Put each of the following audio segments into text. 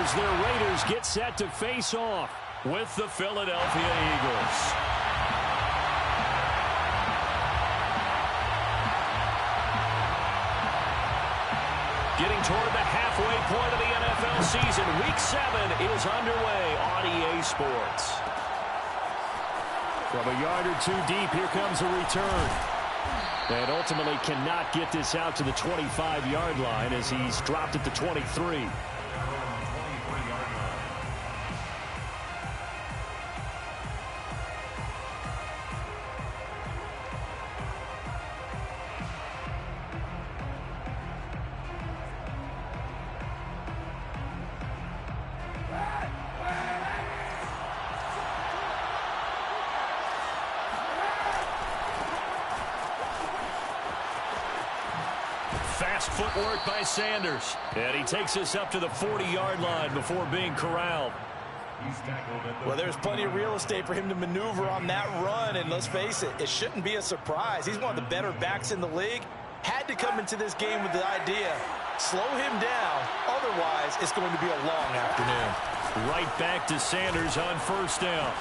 as their Raiders get set to face off with the Philadelphia Eagles. Getting toward the halfway point of the NFL season, Week 7 is underway on EA Sports. From a yard or two deep, here comes a return. And ultimately cannot get this out to the 25-yard line as he's dropped at the 23. Fast footwork by Sanders. And he takes us up to the 40-yard line before being corralled. Well, there's plenty of real estate for him to maneuver on that run. And let's face it, it shouldn't be a surprise. He's one of the better backs in the league. Had to come into this game with the idea, slow him down. Otherwise, it's going to be a long afternoon. Right back to Sanders on first down.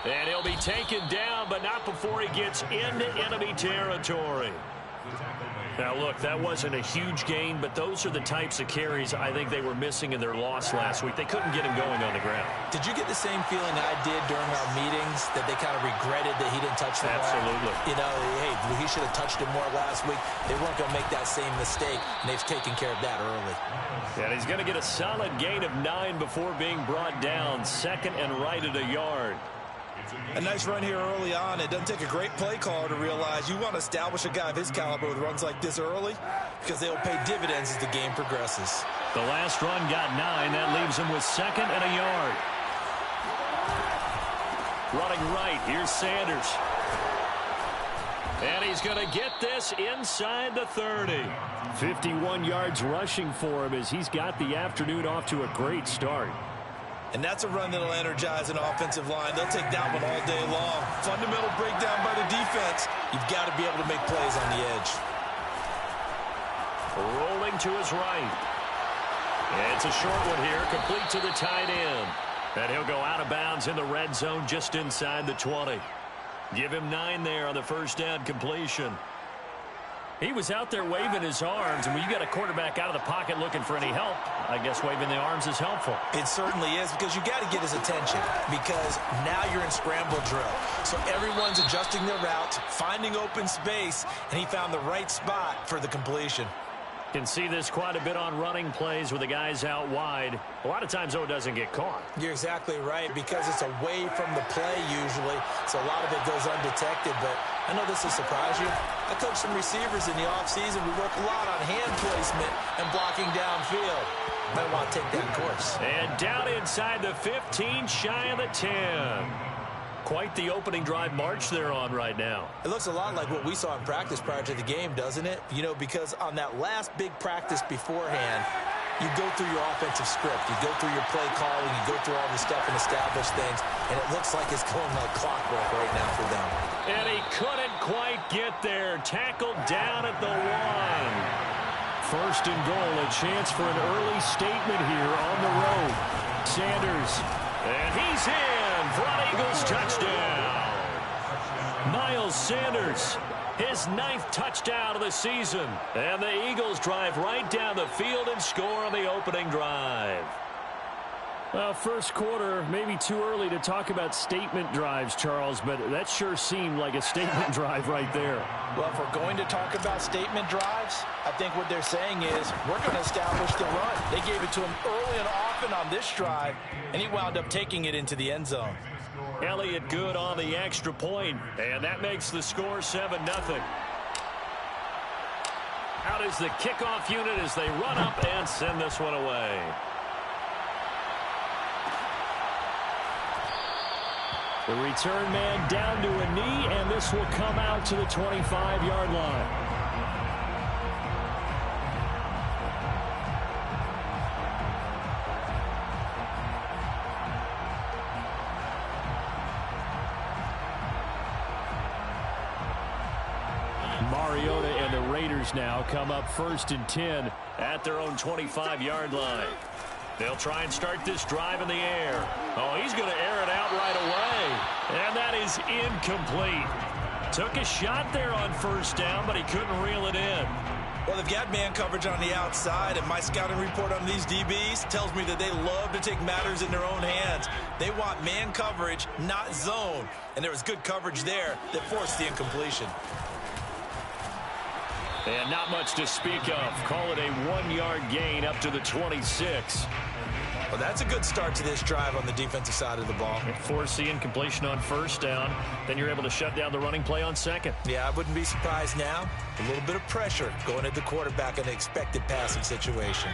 And he'll be taken down, but not before he gets into enemy territory. Now, look, that wasn't a huge gain, but those are the types of carries I think they were missing in their loss last week. They couldn't get him going on the ground. Did you get the same feeling I did during our meetings, that they kind of regretted that he didn't touch the ball? Absolutely. You know, hey, he should have touched it more last week. They weren't going to make that same mistake, and they've taken care of that early. And he's going to get a solid gain of 9 before being brought down. Second and right at a yard. A nice run here early on. It doesn't take a great play caller to realize you want to establish a guy of his caliber with runs like this early, because they'll pay dividends as the game progresses. The last run got 9. That leaves him with second and a yard. Running right, here's Sanders. And he's going to get this inside the 30. 51 yards rushing for him as he's got the afternoon off to a great start. And that's a run that'll energize an offensive line. They'll take that one all day long. Fundamental breakdown by the defense. You've got to be able to make plays on the edge. Rolling to his right. It's a short one here, complete to the tight end. And he'll go out of bounds in the red zone just inside the 20. Give him 9 there on the first down completion. He was out there waving his arms, and when you got a quarterback out of the pocket looking for any help, I guess waving the arms is helpful. It certainly is, because you got to get his attention, because now you're in scramble drill. So everyone's adjusting their route, finding open space, and he found the right spot for the completion. Can see this quite a bit on running plays with the guys out wide. A lot of times, though, it doesn't get caught. You're exactly right, because it's away from the play usually, so a lot of it goes undetected. But I know this will surprise you. I coach some receivers in the offseason. We work a lot on hand placement and blocking downfield. Might want to take that course. And down inside the 15, shy of the 10. Quite the opening drive march they're on right now. It looks a lot like what we saw in practice prior to the game, doesn't it? You know, because on that last big practice beforehand, you go through your offensive script. You go through your play calling. You go through all the stuff and establish things. And it looks like it's going like clockwork right now for them. And he couldn't quite get there. Tackled down at the 1. First and goal, a chance for an early statement here on the road. Sanders, and he's in for an Eagles touchdown. Miles Sanders, his 9th touchdown of the season. And the Eagles drive right down the field and score on the opening drive. Well, first quarter, maybe too early to talk about statement drives, Charles, but that sure seemed like a statement drive right there. Well, if we're going to talk about statement drives, I think what they're saying is we're going to establish the run. They gave it to him early and often on this drive, and he wound up taking it into the end zone. Elliott good on the extra point, and that makes the score 7-0. Out is the kickoff unit as they run up and send this one away. The return man down to a knee, and this will come out to the 25-yard line. Mariota and the Raiders now come up 1st and 10 at their own 25-yard line. They'll try and start this drive in the air. Oh, he's going to air it out right away. And that is incomplete. Took a shot there on first down, but he couldn't reel it in. Well, they've got man coverage on the outside, and my scouting report on these DBs tells me that they love to take matters in their own hands. They want man coverage, not zone. And there was good coverage there that forced the incompletion. And not much to speak of. Call it a 1-yard gain up to the 26. Well, that's a good start to this drive on the defensive side of the ball. Force the incompletion on first down. Then you're able to shut down the running play on second. Yeah, I wouldn't be surprised now. A little bit of pressure going at the quarterback in an expected passing situation.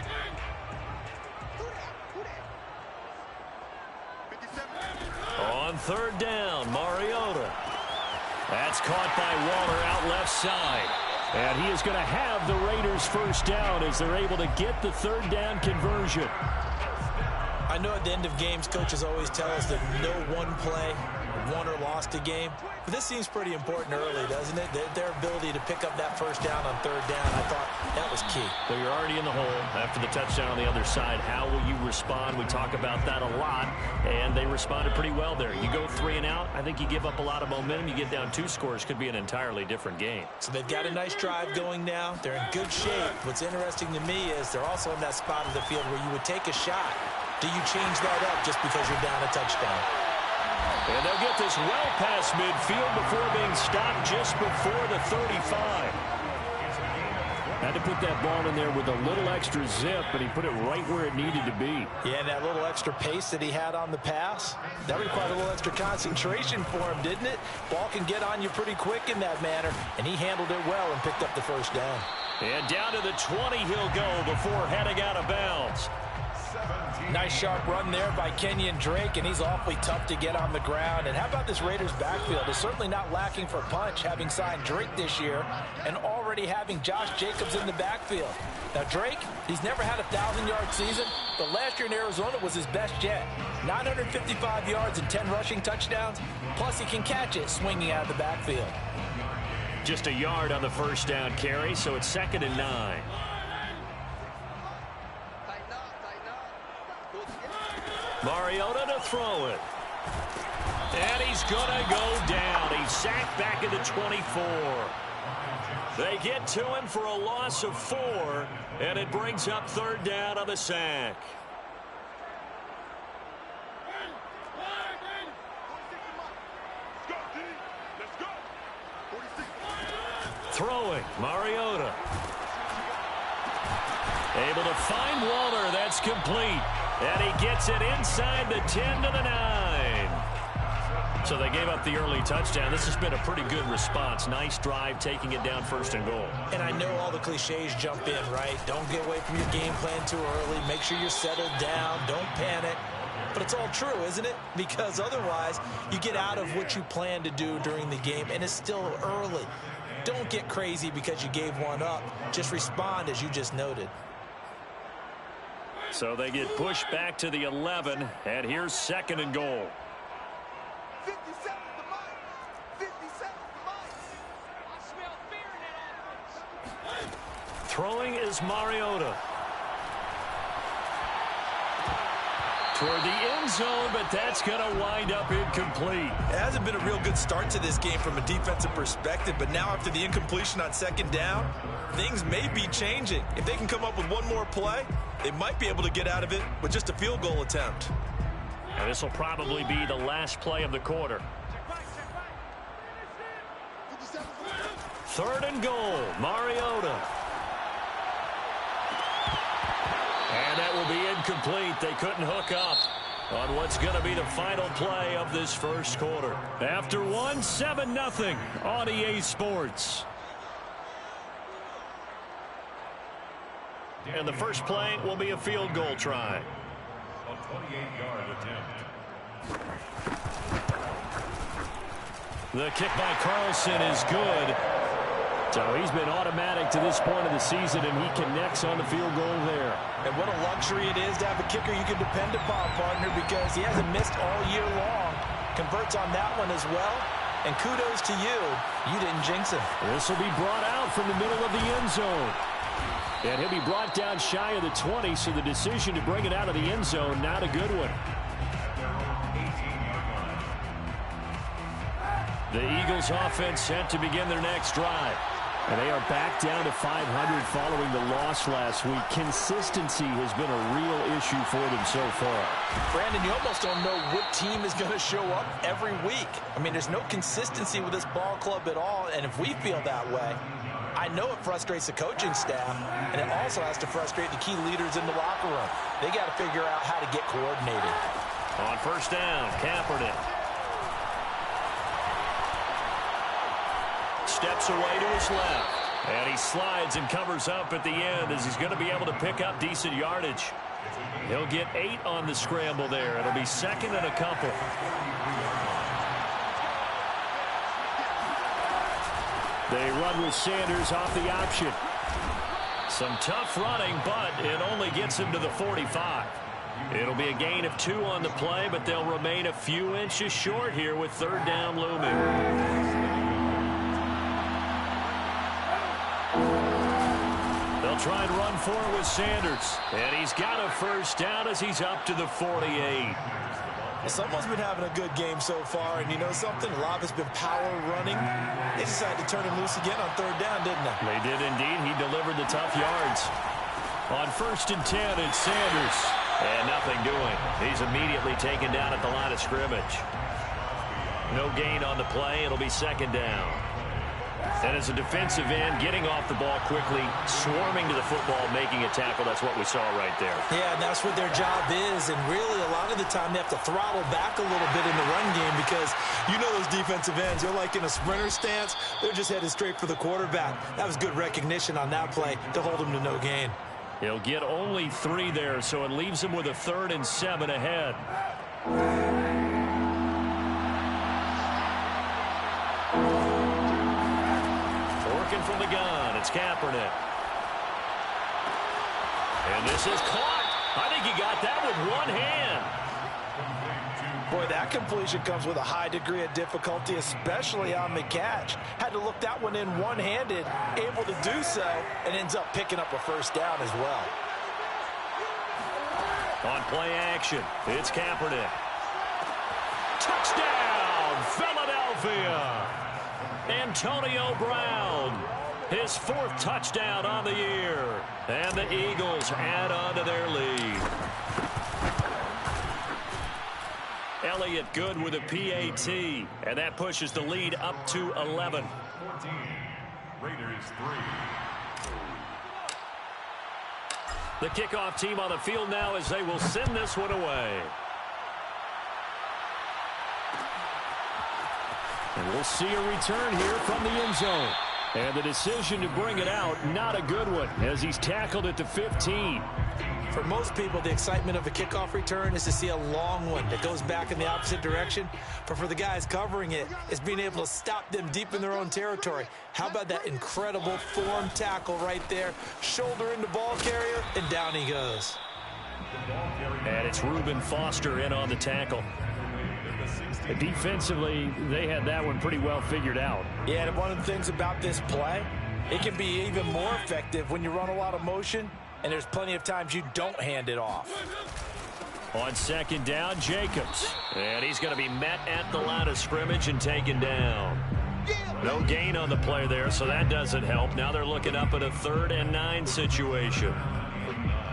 On third down, Mariota. That's caught by Waller out left side. And he is going to have the Raiders first down as they're able to get the third down conversion. I know at the end of games, coaches always tell us that no one play won or lost a game. But this seems pretty important early, doesn't it? Their ability to pick up that first down on third down, I thought that was key. Well, you're already in the hole after the touchdown on the other side. How will you respond? We talk about that a lot, and they responded pretty well there. You go 3 and out, I think you give up a lot of momentum. You get down 2 scores, could be an entirely different game. So they've got a nice drive going now. They're in good shape. What's interesting to me is they're also in that spot of the field where you would take a shot. Do you change that up just because you're down a touchdown? And they'll get this well past midfield before being stopped just before the 35. Had to put that ball in there with a little extra zip, but he put it right where it needed to be. Yeah, and that little extra pace that he had on the pass, that required a little extra concentration for him, didn't it? Ball can get on you pretty quick in that manner, and he handled it well and picked up the first down. And down to the 20 he'll go before heading out of bounds. Nice sharp run there by Kenyon Drake, and he's awfully tough to get on the ground. And how about this Raiders backfield? It's certainly not lacking for punch, having signed Drake this year and already having Josh Jacobs in the backfield. Now Drake, he's never had a 1,000-yard season, but last year in Arizona was his best yet. 955 yards and 10 rushing touchdowns, plus he can catch it swinging out of the backfield. Just a yard on the first down carry, so it's 2nd and 9. Mariota to throw it. And he's going to go down. He's sacked back at the 24. They get to him for a loss of 4, and it brings up third down on the sack. Throwing, Mariota. Able to find Waller. That's complete. And he gets it inside the 10 to the 9. So they gave up the early touchdown. This has been a pretty good response. Nice drive, taking it down 1st and goal. And I know all the cliches jump in, right? Don't get away from your game plan too early. Make sure you're settled down. Don't panic. But it's all true, isn't it? Because otherwise, you get out of what you plan to do during the game, and it's still early. Don't get crazy because you gave one up. Just respond as you just noted. So they get pushed back to the 11, and here's 2nd and goal. 50 seconds to Mike. 50 seconds to Mike. I smell fear in that offense. Throwing is Mariota. Toward the end zone, but that's going to wind up incomplete. It hasn't been a real good start to this game from a defensive perspective, but now after the incompletion on 2nd down, things may be changing. If they can come up with one more play, they might be able to get out of it with just a field goal attempt. And this will probably be the last play of the quarter. 3rd and goal, Mariota. And that will be incomplete. They couldn't hook up on what's going to be the final play of this first quarter. After 7-0 on EA Sports. And the first play will be a field goal try. A 28-yard attempt. The kick by Carlson is good. So he's been automatic to this point of the season, and he connects on the field goal there. And what a luxury it is to have a kicker you can depend upon, partner, because he hasn't missed all year long. Converts on that one as well. And kudos to you. You didn't jinx him. This will be brought out from the middle of the end zone. And he'll be brought down shy of the 20, so the decision to bring it out of the end zone, not a good one. The Eagles offense set to begin their next drive. And they are back down to 500 following the loss last week. Consistency has been a real issue for them so far. Brandon, you almost don't know what team is going to show up every week. I mean, there's no consistency with this ball club at all, and if we feel that way, I know it frustrates the coaching staff, and it also has to frustrate the key leaders in the locker room. They got to figure out how to get coordinated. On first down, Kaepernick. Steps away to his left. And he slides and covers up at the end as he's going to be able to pick up decent yardage. He'll get 8 on the scramble there. It'll be second and a couple. They run with Sanders off the option. Some tough running, but it only gets him to the 45. It'll be a gain of 2 on the play, but they'll remain a few inches short here with third down looming. They'll try and run for it with Sanders. And he's got a first down as he's up to the 48. Someone's been having a good game so far, and you know something? A lot has been power running. They decided to turn him loose again on third down, didn't they? They did indeed. He delivered the tough yards. On first and 10, it's Sanders. And nothing doing. He's immediately taken down at the line of scrimmage. No gain on the play. It'll be second down. And as a defensive end, getting off the ball quickly, swarming to the football, making a tackle, that's what we saw right there. Yeah, and that's what their job is. And really, a lot of the time, they have to throttle back a little bit in the run game because you know those defensive ends, they're like in a sprinter stance. They're just headed straight for the quarterback. That was good recognition on that play to hold him to no gain. He'll get only 3 there, so it leaves him with a 3rd and 7 ahead. From the gun, it's Kaepernick. And this is caught. I think he got that with one hand. Boy, that completion comes with a high degree of difficulty, especially on the catch. Had to look that one in one-handed, able to do so, and ends up picking up a first down as well. On play action, it's Kaepernick. Touchdown, Philadelphia! Antonio Brown, his 4th touchdown on the year. And the Eagles add on to their lead. Elliott good with a PAT, and that pushes the lead up to 11. 14, Raiders 3. The kickoff team on the field now as they will send this one away. And we'll see a return here from the end zone. And the decision to bring it out, not a good one, as he's tackled at the 15. For most people, the excitement of a kickoff return is to see a long one that goes back in the opposite direction. But for the guys covering it, it's being able to stop them deep in their own territory. How about that incredible form tackle right there? Shoulder into ball carrier, and down he goes. And it's Reuben Foster in on the tackle. Defensively, they had that one pretty well figured out. Yeah, and one of the things about this play, it can be even more effective when you run a lot of motion, and there's plenty of times you don't hand it off. On second down, Jacobs. And he's going to be met at the line of scrimmage and taken down. No gain on the play there, so that doesn't help. Now they're looking up at a 3rd and 9 situation.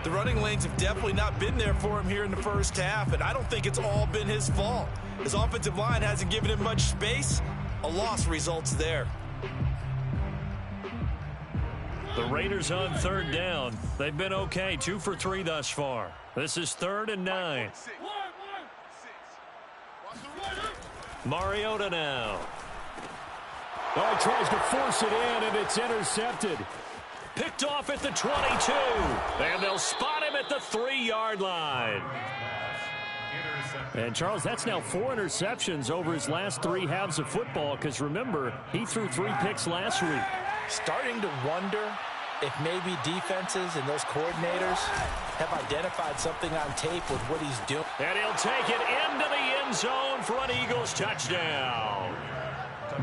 The running lanes have definitely not been there for him here in the first half, and I don't think it's all been his fault. His offensive line hasn't given him much space. A loss results there. The Raiders on third down. They've been okay, 2 for 3 thus far. This is 3rd and 9. Mariota now. Oh, he tries to force it in, and it's intercepted. Picked off at the 22. And they'll spot him at the 3-yard line. And, Charles, that's now 4 interceptions over his last 3 halves of football because, remember, he threw 3 picks last week. Starting to wonder if maybe defenses and those coordinators have identified something on tape with what he's doing. And he'll take it into the end zone for an Eagles touchdown.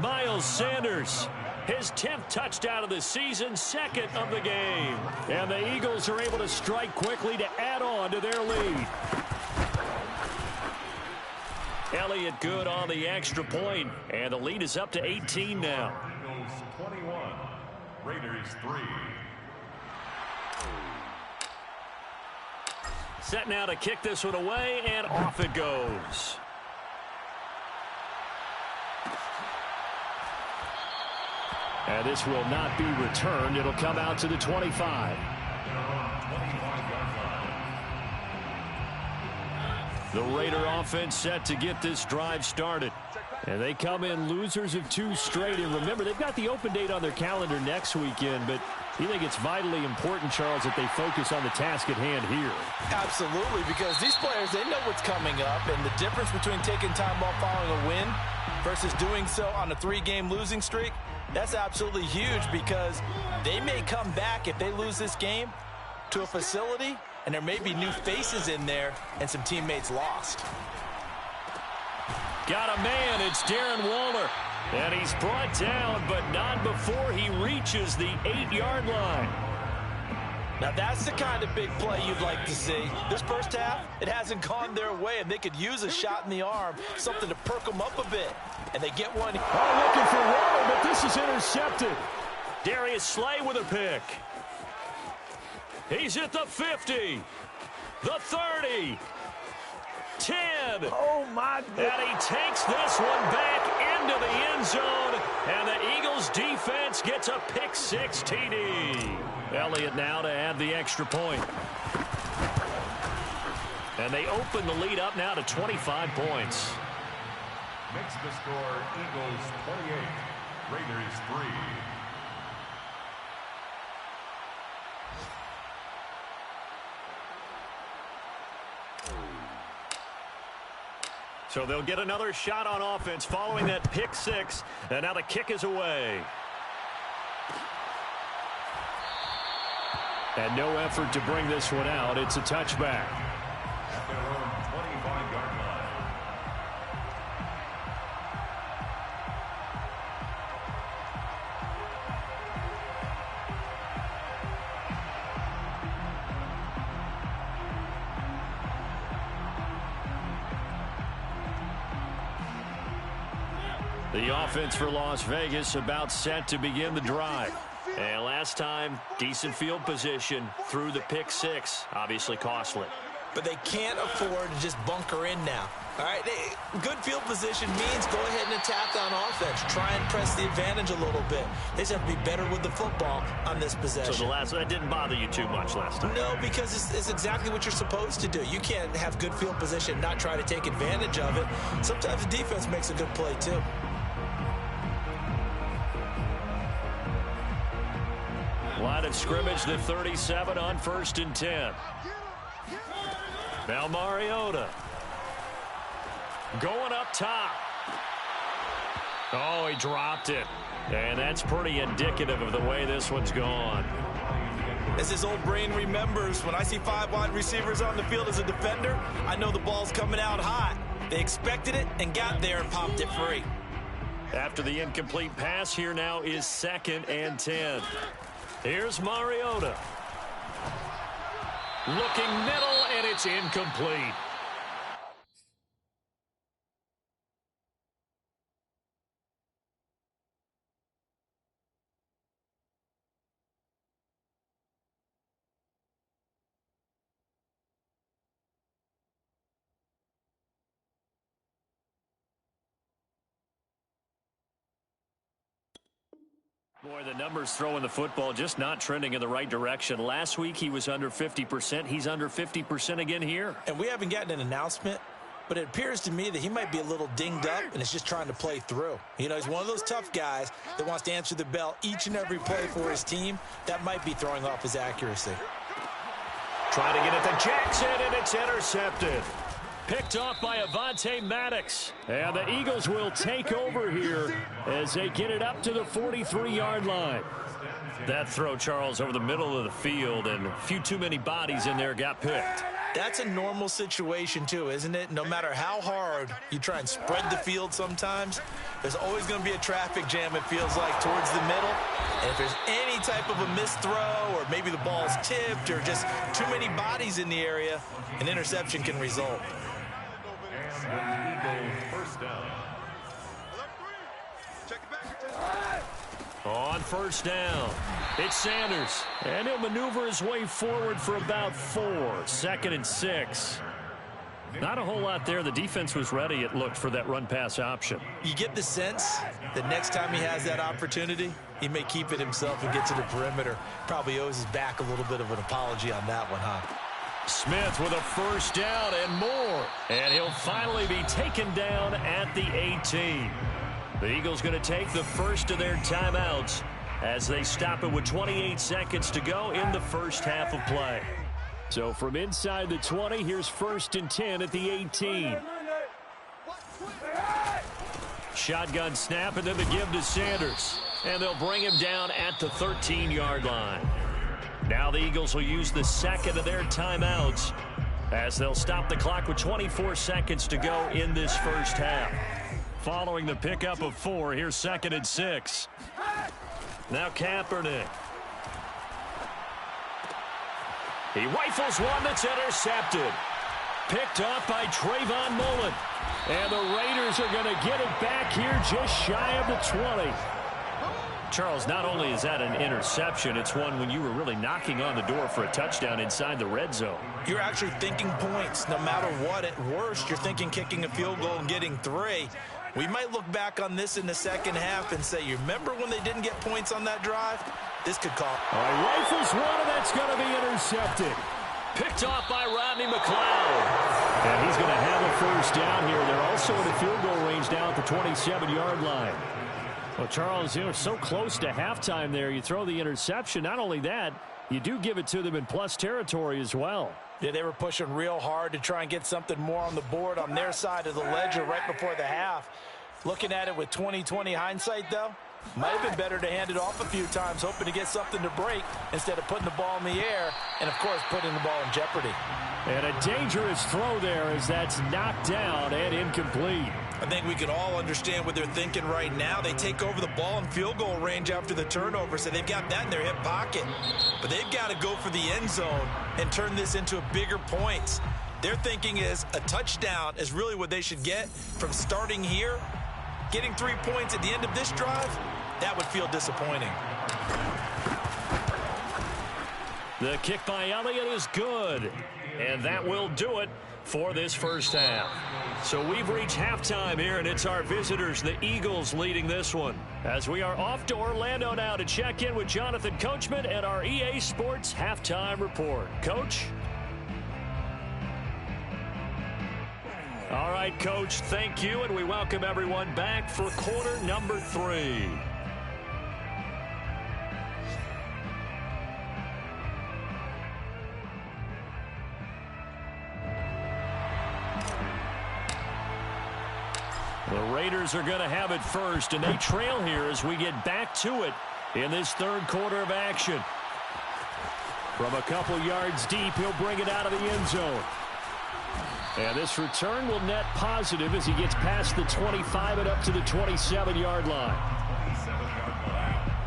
Miles Sanders His 10th touchdown of the season, second of the game. And the Eagles are able to strike quickly to add on to their lead. Elliott good on the extra point, and the lead is up to 18 now. Eagles 21, Raiders 3. Set now to kick this one away, and off it goes. And this will not be returned. It'll come out to the 25. The Raider offense set to get this drive started. And they come in losers of 2 straight. And remember, they've got the open date on their calendar next weekend, but you think it's vitally important, Charles, that they focus on the task at hand here? Absolutely, because these players, they know what's coming up, and the difference between taking time off following a win versus doing so on a 3-game losing streak, that's absolutely huge, because they may come back if they lose this game to a facility, and there may be new faces in there and some teammates lost. Got a man, it's Darren Waller. And he's brought down, but not before he reaches the 8-yard line. Now that's the kind of big play you'd like to see. This first half, it hasn't gone their way, and they could use a shot in the arm, something to perk them up a bit. And they get one. Oh, looking for Waller, but this is intercepted. Darius Slay with a pick. He's at the 50, the 30, 10. Oh, my goodness. And he takes this one back into the end zone, and the Eagles defense gets a pick-6 TD. Elliott now to add the extra point. And they open the lead up now to 25 points. Makes the score Eagles 28, Raiders 3. So they'll get another shot on offense following that pick-6, and now the kick is away. And no effort to bring this one out. It's a touchback. At their own 25-yard line. The offense for Las Vegas about set to begin the drive. And last time, decent field position through the pick-6. Obviously costly. But they can't afford to just bunker in now. All right, good field position means go ahead and attack on offense. Try and press the advantage a little bit. They just have to be better with the football on this possession. So that didn't bother you too much last time? No, because it's exactly what you're supposed to do. You can't have good field position and not try to take advantage of it. Sometimes the defense makes a good play, too. Line of scrimmage, the 37 on 1st and 10. Now Mariota. Going up top. Oh, he dropped it. And that's pretty indicative of the way this one's gone. As his old brain remembers, when I see 5 wide receivers on the field as a defender, I know the ball's coming out hot. They expected it and got there and popped it free. After the incomplete pass, here now is 2nd and 10. Here's Mariota. Looking middle, and it's incomplete. Boy, the numbers throwing the football just not trending in the right direction. Last week he was under 50%. He's under 50% again here. And we haven't gotten an announcement, but it appears to me that he might be a little dinged up and is just trying to play through. You know, he's one of those tough guys that wants to answer the bell each and every play for his team. That might be throwing off his accuracy. Trying to get it to Jackson, and it's intercepted. Picked off by Avonte Maddox. And the Eagles will take over here as they get it up to the 43-yard line. That throw, Charles, over the middle of the field, and a few too many bodies in there got picked. That's a normal situation too, isn't it? No matter how hard you try and spread the field sometimes, there's always going to be a traffic jam, it feels like, towards the middle. And if there's any type of a missed throw or maybe the ball's tipped or just too many bodies in the area, an interception can result. And the Eagles first down. On first down, it's Sanders, and he'll maneuver his way forward for about 4. 2nd and 6. Not a whole lot there. The defense was ready, it looked, for that run-pass option. You get the sense that next time he has that opportunity, he may keep it himself and get to the perimeter. Probably owes his back a little bit of an apology on that one, huh? Smith with a first down and more. And he'll finally be taken down at the 18. The Eagles going to take the first of their timeouts as they stop it with 28 seconds to go in the first half of play. So from inside the 20, here's 1st and 10 at the 18. Shotgun snap and then the give to Sanders. And they'll bring him down at the 13-yard line. Now the Eagles will use the second of their timeouts as they'll stop the clock with 24 seconds to go in this first half. Following the pickup of 4, here's 2nd and 6. Now Kaepernick. He rifles one that's intercepted. Picked off by Trayvon Mullen. And the Raiders are going to get it back here just shy of the 20. Charles, not only is that an interception, it's one when you were really knocking on the door for a touchdown inside the red zone. You're actually thinking points no matter what. At worst, you're thinking kicking a field goal and getting 3. We might look back on this in the second half and say, you remember when they didn't get points on that drive? This could cost. Rifles one, and that's going to be intercepted. Picked off by Rodney McLeod. And he's going to have a first down here. They're also in the field goal range now at the 27-yard line. Well, Charles, you know, so close to halftime there. You throw the interception. Not only that, you do give it to them in plus territory as well. Yeah, they were pushing real hard to try and get something more on the board on their side of the ledger right before the half. Looking at it with 20/20 hindsight, though, might have been better to hand it off a few times, hoping to get something to break instead of putting the ball in the air and, of course, putting the ball in jeopardy. And a dangerous throw there as that's knocked down and incomplete. I think we can all understand what they're thinking right now. They take over the ball in field goal range after the turnover, so they've got that in their hip pocket. But they've got to go for the end zone and turn this into a bigger points. Their thinking is a touchdown is really what they should get from starting here. Getting 3 points at the end of this drive, that would feel disappointing. The kick by Elliott is good. And that will do it for this first half. So we've reached halftime here, and it's our visitors, the Eagles, leading this one. As we are off to Orlando now to check in with Jonathan Coachman and our EA Sports Halftime Report. Coach? All right, Coach, thank you, and we welcome everyone back for quarter number 3. The Raiders are going to have it first, and they trail here as we get back to it in this third quarter of action. From a couple yards deep, he'll bring it out of the end zone. And this return will net positive as he gets past the 25 and up to the 27-yard line.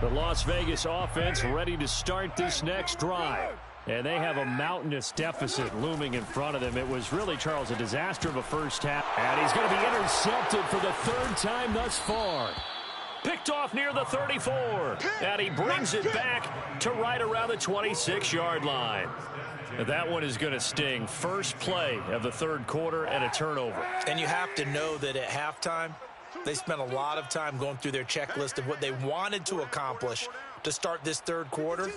The Las Vegas offense ready to start this next drive. And they have a mountainous deficit looming in front of them. It was really, Charles, a disaster of a first half. And he's going to be intercepted for the 3rd time thus far. Picked off near the 34. And he brings it back to right around the 26-yard line. That one is going to sting. First play of the third quarter and a turnover. And you have to know that at halftime, they spent a lot of time going through their checklist of what they wanted to accomplish to start this third quarter.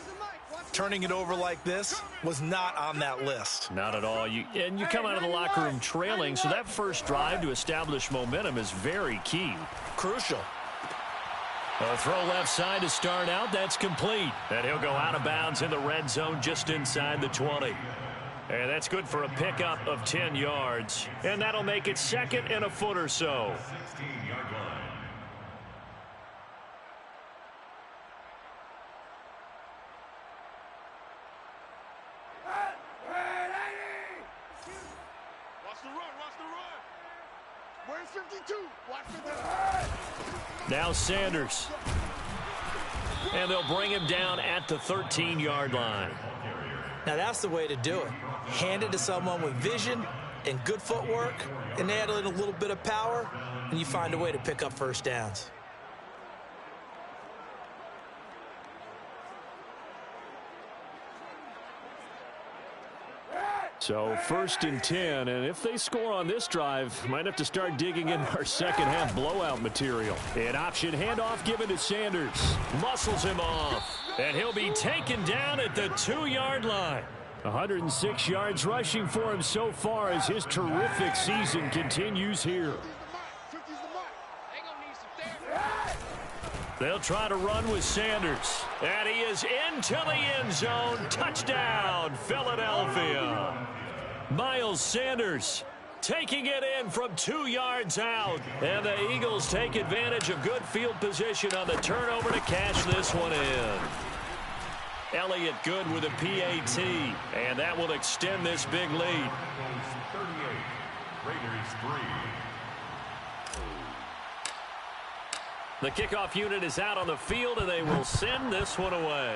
Turning it over like this was not on that list. Not at all. You come out of the locker room trailing, so that first drive to establish momentum is very key. Crucial. A throw left side to start out. That's complete. And he'll go out of bounds in the red zone just inside the 20. And that's good for a pickup of 10 yards. And that'll make it 2nd and a foot or so. 16-yard line. Now Sanders. And they'll bring him down at the 13-yard line. Now that's the way to do it. Hand it to someone with vision and good footwork, and add in a little bit of power, and you find a way to pick up first downs. So 1st and 10, and if they score on this drive, might have to start digging in our second half blowout material. An option handoff given to Sanders. Muscles him off, and he'll be taken down at the 2-yard line. 106 yards rushing for him so far as his terrific season continues here. They'll try to run with Sanders. And he is into the end zone. Touchdown, Philadelphia. Miles Sanders taking it in from 2 yards out. And the Eagles take advantage of good field position on the turnover to cash this one in. Elliott good with a PAT. And that will extend this big lead. 38, Raiders 3. The kickoff unit is out on the field, and they will send this one away.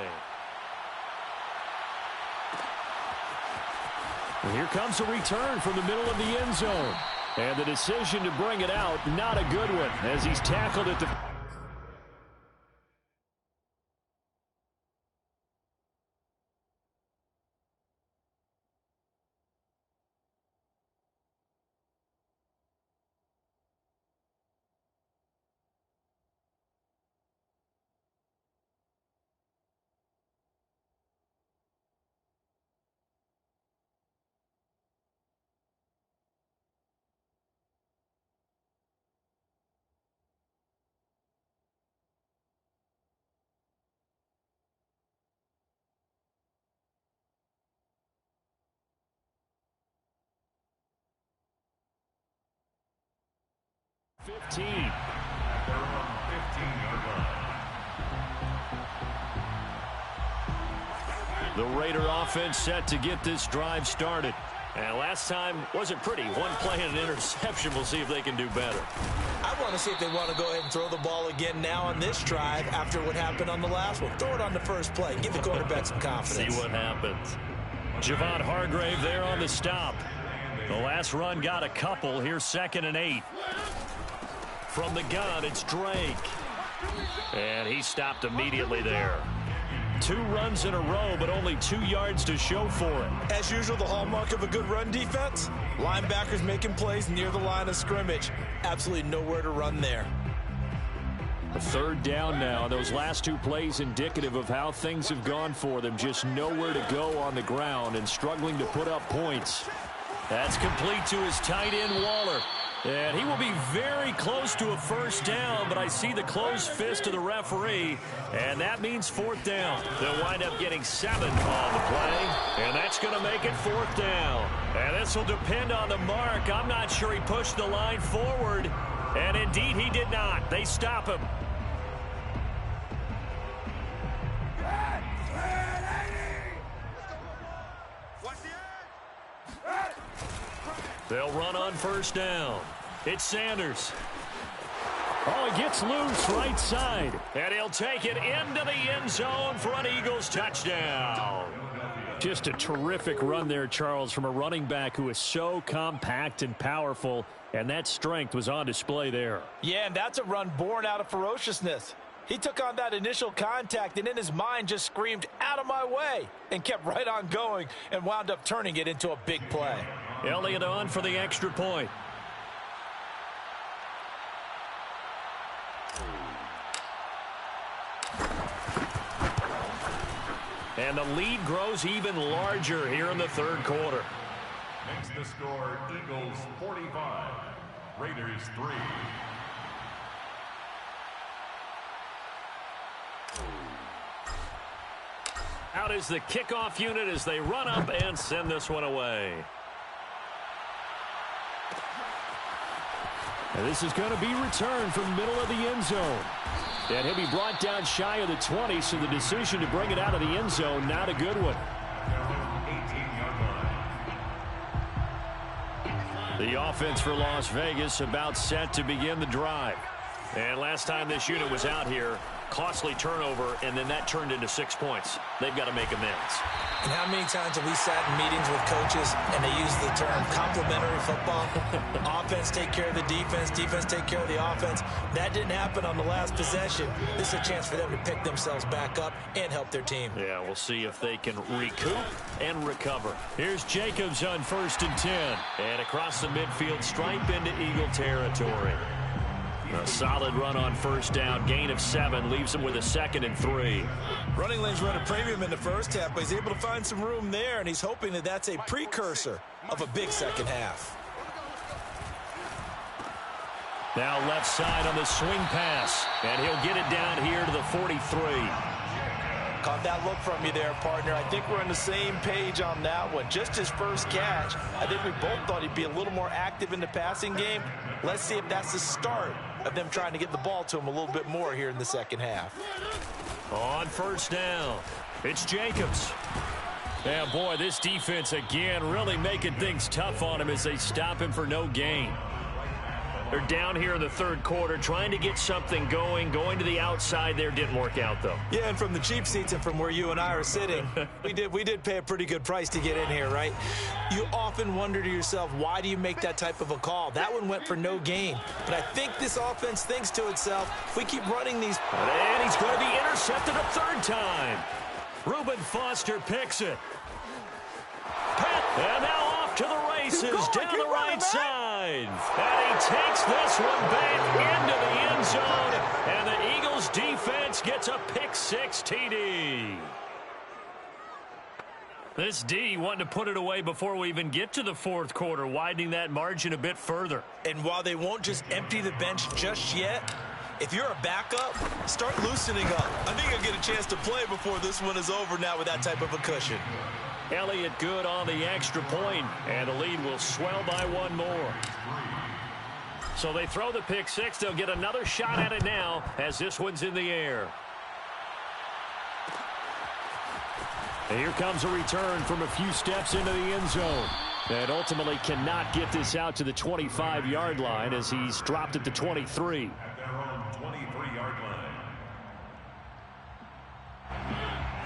And here comes a return from the middle of the end zone. And the decision to bring it out, not a good one, as he's tackled at the... At their own 15-yard line. The Raider offense set to get this drive started. And last time wasn't pretty. One play and an interception. We'll see if they can do better. I want to see if they want to go ahead and throw the ball again now on this drive after what happened on the last one. Throw it on the first play. Give the quarterback some confidence. See what happens. Javon Hargrave there on the stop. The last run got a couple. Here's 2nd and 8. From the gun, it's Drake. And he stopped immediately there. 2 runs in a row, but only 2 yards to show for it. As usual, the hallmark of a good run defense, linebackers making plays near the line of scrimmage. Absolutely nowhere to run there. A 3rd down now. Those last 2 plays indicative of how things have gone for them. Just nowhere to go on the ground and struggling to put up points. That's complete to his tight end, Waller. And he will be very close to a first down, but I see the closed fist of the referee, and that means 4th down. They'll wind up getting 7 on the play, and that's going to make it 4th down. And this will depend on the mark. I'm not sure he pushed the line forward, and indeed he did not. They stop him. They'll run on first down. It's Sanders. Oh, he gets loose right side. And he'll take it into the end zone for an Eagles touchdown. Just a terrific run there, Charles, from a running back who is so compact and powerful. And that strength was on display there. Yeah, and that's a run born out of ferociousness. He took on that initial contact and in his mind just screamed, "Out of my way," and kept right on going and wound up turning it into a big play. Elliott on for the extra point. And the lead grows even larger here in the 3rd quarter. Makes the score Eagles 45, Raiders 3. Out is the kickoff unit as they run up and send this one away. And this is going to be returned from the middle of the end zone. And he'll be brought down shy of the 20, so the decision to bring it out of the end zone, not a good one. 18-yard line. The offense for Las Vegas about set to begin the drive. And last time this unit was out here, costly turnover, and then that turned into 6 points. They've got to make amends. And how many times have we sat in meetings with coaches and they use the term complementary football? Offense take care of the defense, defense take care of the offense. That didn't happen on the last possession. This is a chance for them to pick themselves back up and help their team. Yeah, we'll see if they can recoup and recover. Here's Jacobs on 1st and 10. And across the midfield stripe into Eagle territory. A solid run on 1st down. Gain of 7 leaves him with a 2nd and 3. Running lanes run a premium in the first half, but he's able to find some room there, and he's hoping that that's a precursor of a big second half. Now left side on the swing pass, and he'll get it down here to the 43. Caught that look from you there, partner. I think we're on the same page on that one. Just his first catch. I think we both thought he'd be a little more active in the passing game. Let's see if that's the start of them trying to get the ball to him a little bit more here in the second half. On 1st down, it's Jacobs. Yeah, boy, this defense again really making things tough on him as they stop him for no gain. They're down here in the 3rd quarter, trying to get something going to the outside there. Didn't work out, though. Yeah, and from the cheap seats and from where you and I are sitting, we did pay a pretty good price to get in here, right? You often wonder to yourself, why do you make that type of a call? That one went for no gain. But I think this offense thinks to itself, if we keep running these... And he's going to be intercepted a 3rd time. Reuben Foster picks it. And now off to the races down the right side. And he takes this one back into the end zone. And the Eagles defense gets a pick-6 TD. This D wanting to put it away before we even get to the 4th quarter, widening that margin a bit further. And while they won't just empty the bench just yet, if you're a backup, start loosening up. I think you'll get a chance to play before this one is over now with that type of a cushion. Elliott good on the extra point, and the lead will swell by 1 more. So they throw the pick-6. They'll get another shot at it now as this one's in the air. And here comes a return from a few steps into the end zone. And ultimately cannot get this out to the 25-yard line as he's dropped at the 23. At their own 23-yard line.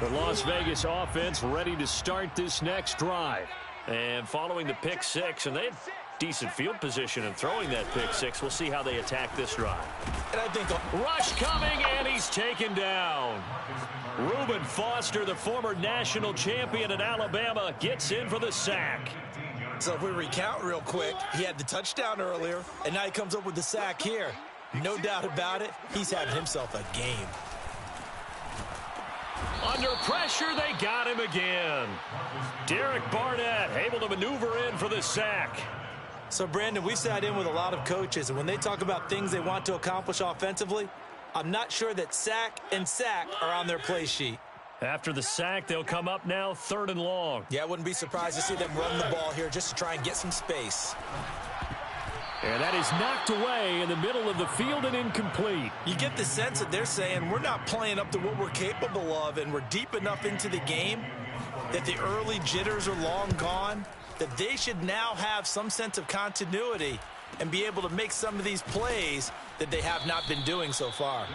The Las Vegas offense ready to start this next drive. And following the pick-6, and they had decent field position in throwing that pick-6. We'll see how they attack this drive. And I think rush coming, and he's taken down. Reuben Foster, the former national champion at Alabama, gets in for the sack. So if we recount real quick, he had the touchdown earlier, and now he comes up with the sack here. No doubt about it, he's having himself a game. Under pressure, they got him again. Derek Barnett able to maneuver in for the sack. So, Brandon, we've sat in with a lot of coaches, and when they talk about things they want to accomplish offensively, I'm not sure that sack and sack are on their play sheet. After the sack, they'll come up now 3rd and long. Yeah, I wouldn't be surprised to see them run the ball here just to try and get some space. And that is knocked away in the middle of the field and incomplete. You get the sense that they're saying we're not playing up to what we're capable of, and we're deep enough into the game that the early jitters are long gone, that they should now have some sense of continuity and be able to make some of these plays that they have not been doing so far.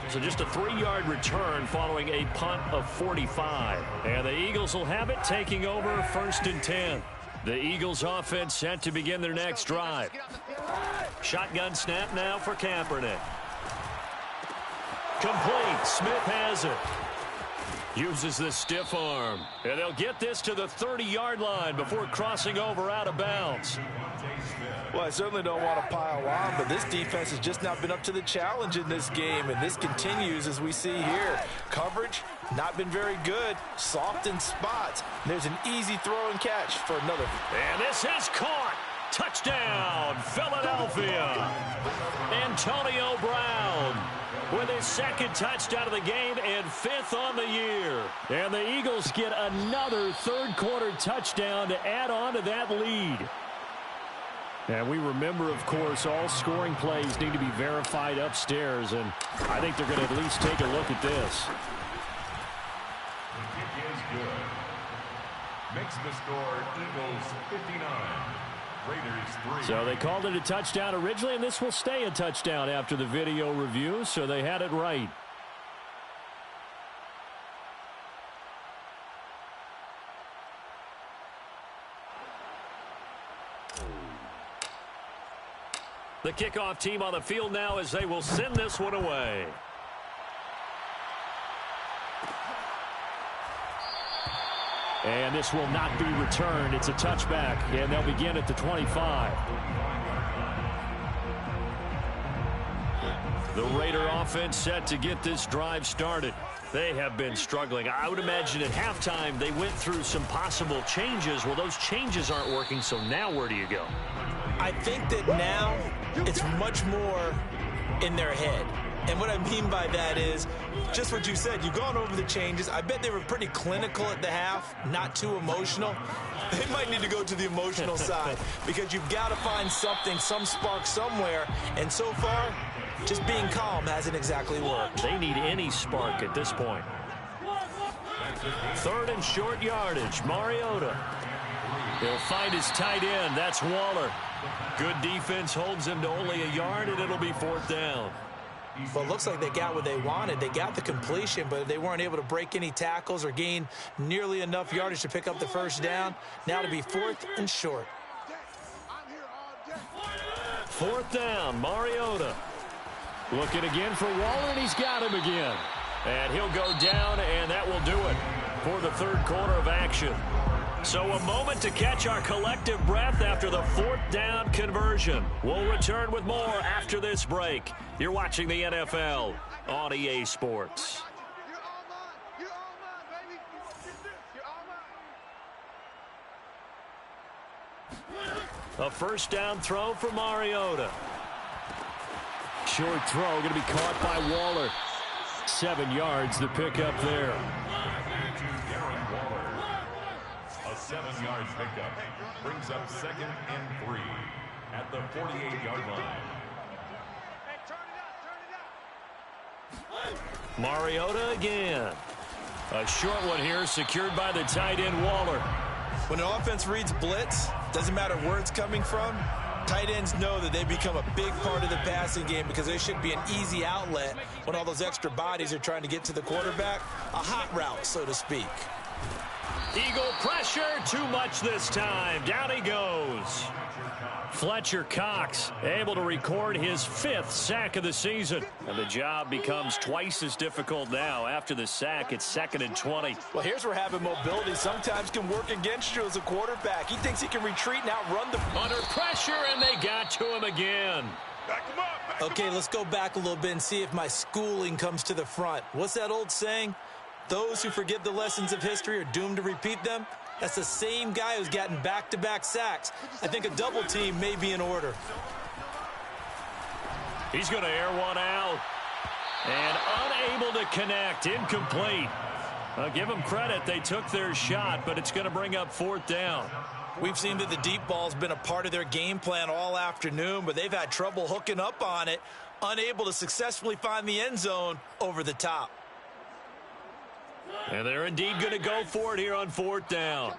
So just a 3-yard return following a punt of 45. And the Eagles will have it, taking over 1st and 10. The Eagles offense set to begin their next drive. Shotgun snap now for Kaepernick. Complete. Smith has it. Uses the stiff arm. And they'll get this to the 30-yard line before crossing over out of bounds. Well, I certainly don't want to pile on, but this defense has just not been up to the challenge in this game, and this continues as we see here. Coverage, not been very good. Soft in spots. There's an easy throw and catch for another. And this is caught. Touchdown, Philadelphia. Antonio Brown with his 2nd touchdown of the game and 5th on the year. And the Eagles get another 3rd quarter touchdown to add on to that lead. And we remember, of course, all scoring plays need to be verified upstairs, and I think they're going to at least take a look at this. The kick is good. Makes the score Eagles 59, Raiders So they called it a touchdown originally, and this will stay a touchdown after the video review, so they had it right. The kickoff team on the field now as they will send this one away. And this will not be returned. It's a touchback, and they'll begin at the 25. The Raider offense set to get this drive started. They have been struggling. I would imagine at halftime they went through some possible changes. Well, those changes aren't working, so now where do you go? I think that now it's much more in their head. And what I mean by that is just what you said. You've gone over the changes. I bet they were pretty clinical at the half, not too emotional. They might need to go to the emotional side because you've got to find something, some spark somewhere. And so far, just being calm hasn't exactly worked. They need any spark at this point. 3rd and short yardage. Mariota. He'll find his tight end. That's Waller. Good defense holds him to only a yard, and it'll be 4th down. Well, it looks like they got what they wanted. They got the completion, but they weren't able to break any tackles or gain nearly enough yardage to pick up the first down. Now to be 4th and short. 4th down, Mariota. Looking again for Waller, and he's got him again. And he'll go down, and that will do it for the 3rd quarter of action. So a moment to catch our collective breath after the 4th down conversion. We'll return with more after this break. You're watching the NFL on EA Sports. You're all mine. You're all mine, baby. You're all mine. A 1st down throw for Mariota. Short throw going to be caught by Waller. 7 yards to pick up there. A 7-yard pickup brings up 2nd and 3 at the 48-yard line. Hey, turn it up. Mariota again. A short one here secured by the tight end Waller. When an offense reads blitz, doesn't matter where it's coming from, tight ends know that they become a big part of the passing game because they should be an easy outlet when all those extra bodies are trying to get to the quarterback. A hot route, so to speak. Eagle pressure, too much this time. Down he goes. Fletcher Cox able to record his 5th sack of the season. And the job becomes twice as difficult now. After the sack, it's 2nd and 20. Well, here's where having mobility sometimes can work against you as a quarterback. He thinks he can retreat and outrun the... Under pressure, and they got to him again. Back him up. Okay, let's go back a little bit and see if my schooling comes to the front. What's that old saying? Those who forget the lessons of history are doomed to repeat them. That's the same guy who's gotten back-to-back sacks. I think a double team may be in order. He's going to air one out. And unable to connect. Incomplete. I'll give them credit. They took their shot, but it's going to bring up 4th down. We've seen that the deep ball's been a part of their game plan all afternoon, but they've had trouble hooking up on it, unable to successfully find the end zone over the top. And they're indeed going to go for it here on 4th down.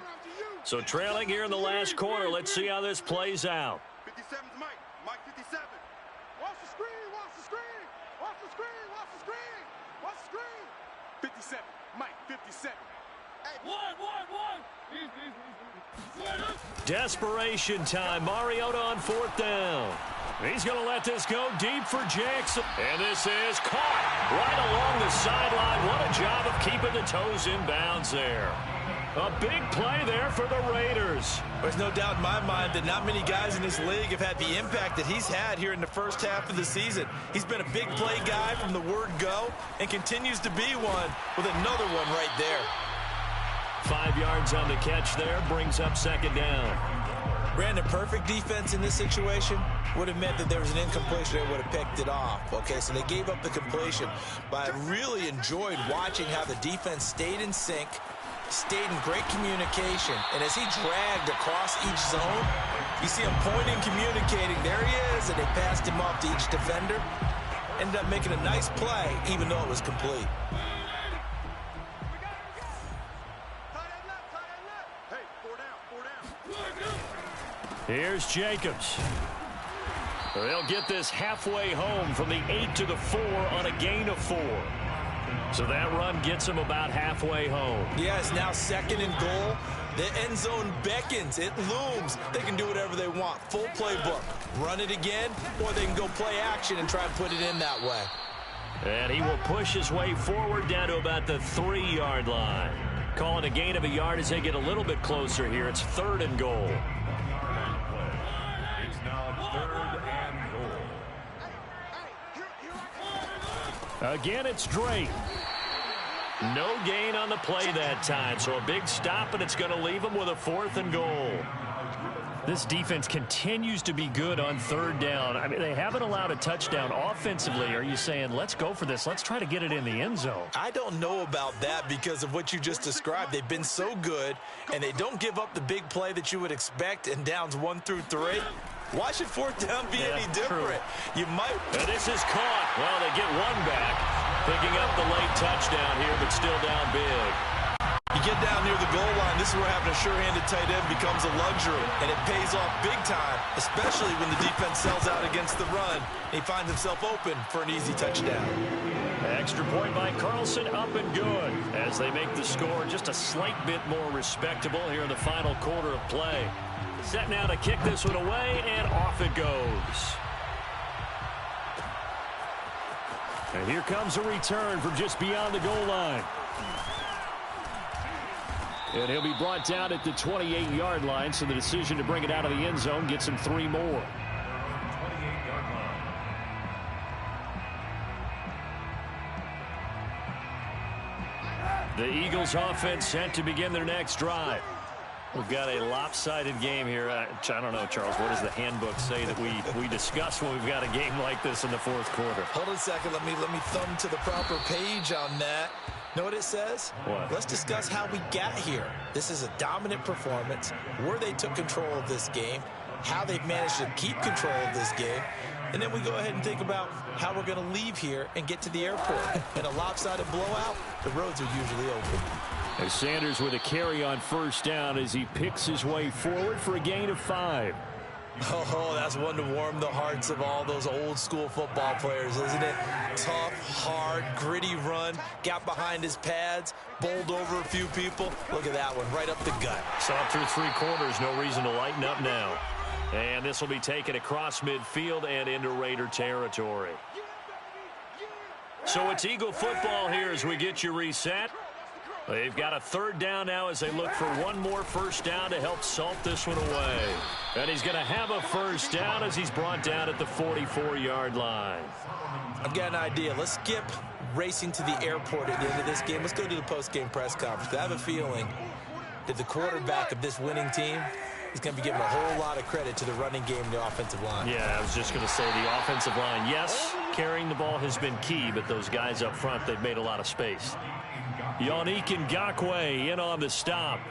So trailing here in the last quarter. Let's see how this plays out. 57's Mike. Mike 57. Watch the screen. Watch the screen. Watch the screen. Watch the screen. Watch the screen. 57. Mike 57. Hey, one. Desperation time. Mariota on 4th down. He's going to let this go deep for Jackson. And this is caught right along the sideline. What a job of keeping the toes in bounds there. A big play there for the Raiders. There's no doubt in my mind that not many guys in this league have had the impact that he's had here in the first half of the season. He's been a big play guy from the word go and continues to be one with another one right there. 5 yards on the catch there, brings up 2nd down. Brandon, perfect defense in this situation would have meant that there was an incompletion. They would have picked it off. Okay, so they gave up the completion. But I really enjoyed watching how the defense stayed in sync, stayed in great communication. And as he dragged across each zone, you see him pointing, communicating. There he is, and they passed him off to each defender. Ended up making a nice play, even though it was complete. Hey, 4 down. Here's Jacobs. They'll get this halfway home from the 8 to the 4 on a gain of 4. So that run gets them about halfway home. Yeah, it's now 2nd and goal. The end zone beckons. It looms. They can do whatever they want. Full playbook. Run it again, or they can go play action and try and put it in that way. And he will push his way forward down to about the 3-yard line. Calling a gain of a yard as they get a little bit closer here. It's 3rd and goal. It's now 3rd and goal. Again, it's Drake. No gain on the play that time, so a big stop, and it's going to leave them with a 4th and goal. This defense continues to be good on 3rd down. I mean, they haven't allowed a touchdown offensively. Are you saying, let's go for this? Let's try to get it in the end zone. I don't know about that because of what you just described. They've been so good, and they don't give up the big play that you would expect in downs 1 through 3. Why should 4th down be any different? True. You might. And this is caught. Well, they get one back. Picking up the late touchdown here, but still down big. You get down near the goal line, this is where having a sure-handed tight end becomes a luxury, and it pays off big time, especially when the defense sells out against the run. He finds himself open for an easy touchdown. Extra point by Carlson, up and good, as they make the score just a slight bit more respectable here in the final quarter of play. Set now to kick this one away, and off it goes. And here comes a return from just beyond the goal line. And he'll be brought down at the 28-yard line, so the decision to bring it out of the end zone gets him 3 more. 28-yard line. The Eagles offense set to begin their next drive. We've got a lopsided game here. I don't know, Charles, what does the handbook say that we discuss when we've got a game like this in the 4th quarter? Hold on a second. Let me thumb to the proper page on that. Know what it says? What? Let's discuss how we got here. This is a dominant performance, where they took control of this game, how they've managed to keep control of this game, and then we go ahead and think about how we're going to leave here and get to the airport. In a lopsided blowout, the roads are usually open. As Sanders with a carry on 1st down as he picks his way forward for a gain of 5. Oh, that's one to warm the hearts of all those old school football players, isn't it? Tough, hard, gritty run, got behind his pads, bowled over a few people. Look at that one, right up the gut. Saw through 3 quarters, no reason to lighten up now. And this will be taken across midfield and into Raider territory. So it's Eagle football here as we get you reset. They've got a 3rd down now as they look for one more 1st down to help salt this one away. And he's going to have a 1st down as he's brought down at the 44-yard line. I've got an idea. Let's skip racing to the airport at the end of this game. Let's go to the post-game press conference. I have a feeling that the quarterback of this winning team is going to be giving a whole lot of credit to the running game and the offensive line. Yeah, I was just going to say the offensive line. Yes, carrying the ball has been key, but those guys up front, they've made a lot of space. Yannick Ngakoue in on the stop.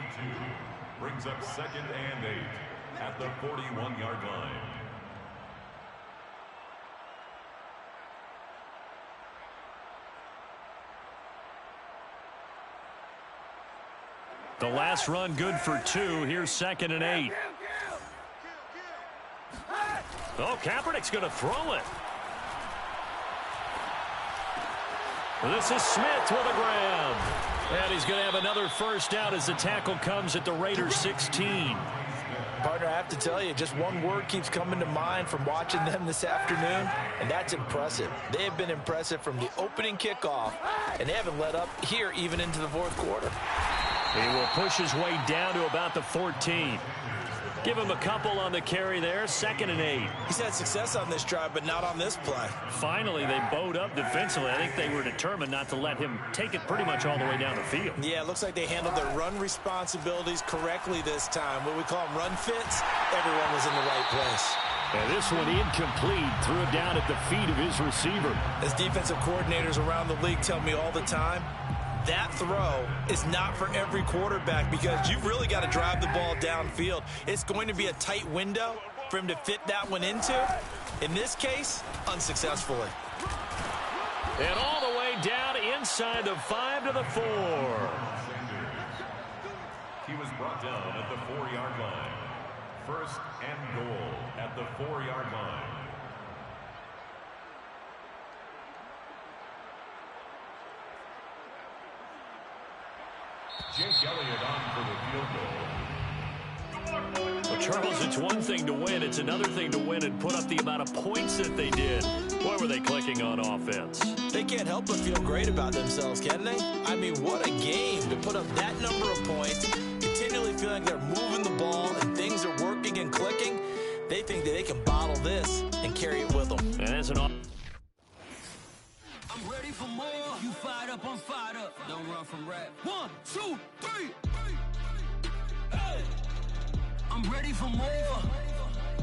Brings up 2nd and 8 at the 41-yard line. The last run good for 2. Here's 2nd and 8. Oh, Kaepernick's going to throw it. This is Smith with a grab. And he's going to have another 1st down as the tackle comes at the Raiders 16. Partner, I have to tell you, just one word keeps coming to mind from watching them this afternoon, and that's impressive. They have been impressive from the opening kickoff, and they haven't let up here even into the 4th quarter. He will push his way down to about the 14. Give him a couple on the carry there. 2nd and 8. He's had success on this drive, but not on this play. Finally, they bowed up defensively. I think they were determined not to let him take it pretty much all the way down the field. Yeah, it looks like they handled their run responsibilities correctly this time. What we call them run fits, everyone was in the right place. And this one incomplete. Threw it down at the feet of his receiver. As defensive coordinators around the league tell me all the time, that throw is not for every quarterback because you've really got to drive the ball downfield. It's going to be a tight window for him to fit that one into. In this case, unsuccessfully. And all the way down inside the 5 to the 4. He was brought down at the 4-yard line. first and goal at the 4-yard line. Jake Elliott on for the field goal. Well, Charles, it's one thing to win. It's another thing to win and put up the amount of points that they did. Why were they clicking on offense? They can't help but feel great about themselves, can they? I mean, what a game to put up that number of points, continually feeling like they're moving the ball and things are working and clicking. They think that they can bottle this and carry it with them. And that's an I'm ready for more. You fired up, I'm fired up. Don't run from rap. 1, 2, 3. Hey. I'm ready for more.